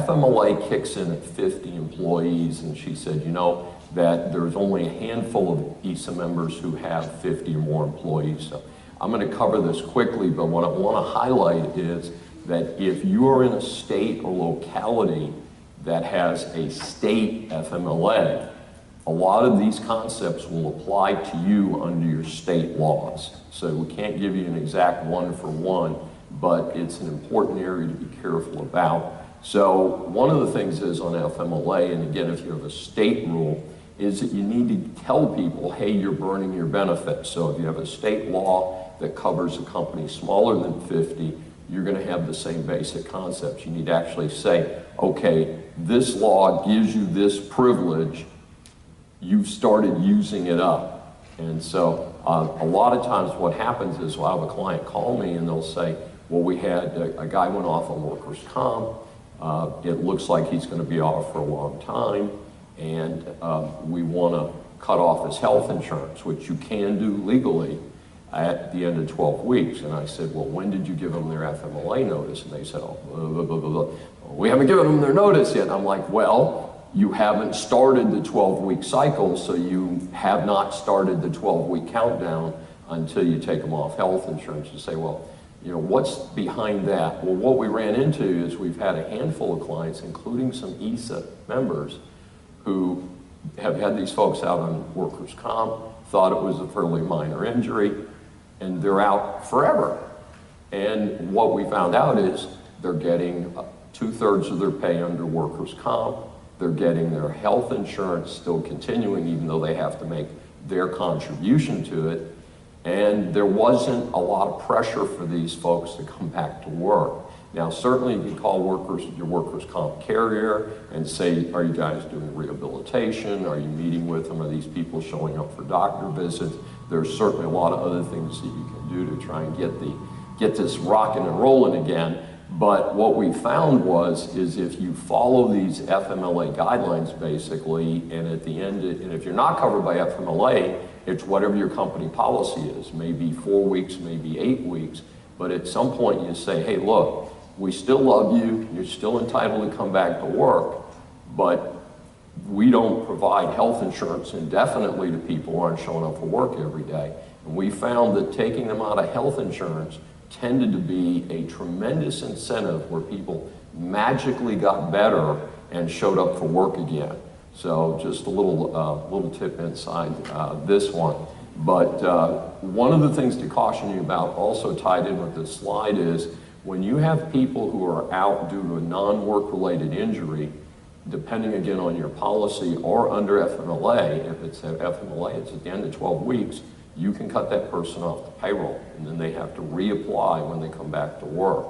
FMLA kicks in at 50 employees, and she said, you know, that there's only a handful of ESA members who have 50 or more employees. So I'm going to cover this quickly, but what I want to highlight is that if you are in a state or locality that has a state FMLA, a lot of these concepts will apply to you under your state laws. So we can't give you an exact one-for-one, but it's an important area to be careful about. So one of the things is on FMLA, and again, if you have a state rule, is that you need to tell people, hey, you're burning your benefits. So if you have a state law that covers a company smaller than 50, you're going to have the same basic concepts. You need to actually say, okay, this law gives you this privilege, you've started using it up. And so a lot of times what happens is I'll have a client call me and they'll say, well, we had a guy went off on workers' comp. It looks like he's going to be off for a long time, and we want to cut off his health insurance, which you can do legally at the end of 12 weeks. And I said, well, when did you give them their FMLA notice? And they said, oh, blah, blah, blah, blah. We haven't given them their notice yet. I'm like, well, you haven't started the 12-week cycle, so you have not started the 12-week countdown until you take them off health insurance. You say, well, you know, what's behind that? Well, what we ran into is we've had a handful of clients, including some ESA members, who have had these folks out on workers' comp, thought it was a fairly minor injury, and they're out forever. And what we found out is they're getting 2/3 of their pay under workers' comp. They're getting their health insurance still continuing, even though they have to make their contribution to it. And there wasn't a lot of pressure for these folks to come back to work. Now, certainly you can call your workers' comp carrier and say, are you guys doing rehabilitation? Are you meeting with them? Are these people showing up for doctor visits? There's certainly a lot of other things that you can do to try and get this rocking and rolling again. But what we found is if you follow these FMLA guidelines basically, and at the end, and if you're not covered by FMLA, it's whatever your company policy is, maybe 4 weeks, maybe 8 weeks, but at some point you say, hey, look, we still love you, you're still entitled to come back to work, but we don't provide health insurance indefinitely to people who aren't showing up for work every day. And we found that taking them out of health insurance tended to be a tremendous incentive where people magically got better and showed up for work again. So just a little tip inside this one. But one of the things to caution you about, also tied in with this slide, is when you have people who are out due to a non-work related injury, depending again on your policy or under FMLA, if it's at FMLA, it's at the end of 12 weeks, you can cut that person off the payroll, and then they have to reapply when they come back to work.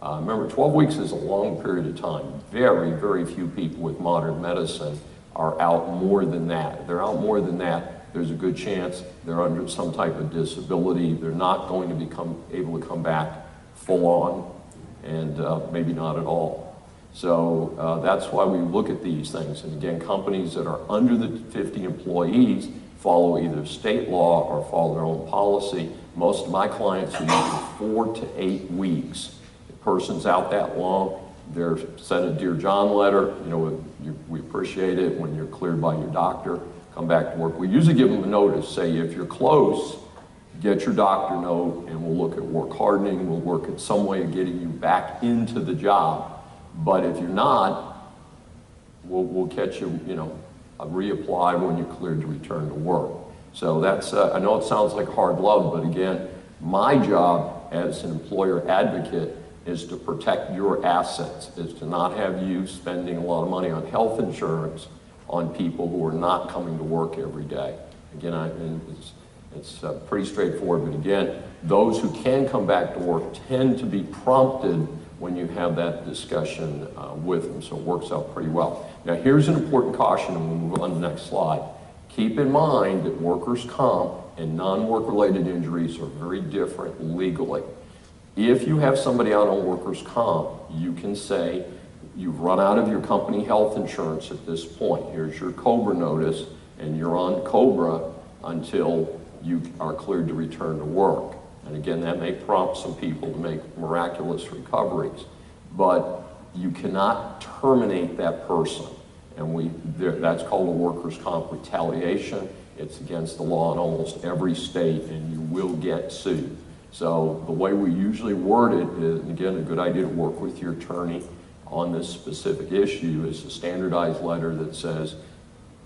Remember, 12 weeks is a long period of time. Very, very few people with modern medicine are out more than that. If they're out more than that, there's a good chance they're under some type of disability. They're not going to become able to come back full on, and maybe not at all. So that's why we look at these things. And again, companies that are under the 50 employees follow either state law or follow their own policy. Most of my clients are usually 4 to 8 weeks. The person's out that long, they're sent a Dear John letter, you know, we appreciate it when you're cleared by your doctor, come back to work. We usually give them a notice, say if you're close, get your doctor note and we'll look at work hardening, we'll work at some way of getting you back into the job. But if you're not, we'll catch you, you know, reapply when you're cleared to return to work. So that's, I know it sounds like hard love, but again, my job as an employer advocate is to protect your assets, is to not have you spending a lot of money on health insurance on people who are not coming to work every day. Again, it's pretty straightforward, but again, those who can come back to work tend to be prompted when you have that discussion with them, so it works out pretty well. Now here's an important caution, and we'll move on to the next slide. Keep in mind that workers' comp and non-work related injuries are very different legally. If you have somebody out on workers' comp, you can say, you've run out of your company health insurance at this point. Here's your COBRA notice, and you're on COBRA until you are cleared to return to work. And again, that may prompt some people to make miraculous recoveries. But you cannot terminate that person. And that's called a workers' comp retaliation. It's against the law in almost every state, and you will get sued. So the way we usually word it is, and again, a good idea to work with your attorney on this specific issue, is a standardized letter that says,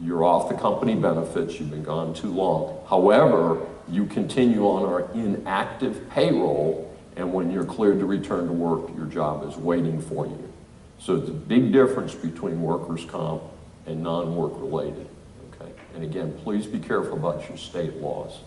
you're off the company benefits, you've been gone too long. However, you continue on our inactive payroll, and when you're cleared to return to work, your job is waiting for you. So it's a big difference between workers' comp and non-work related, okay? And again, please be careful about your state laws.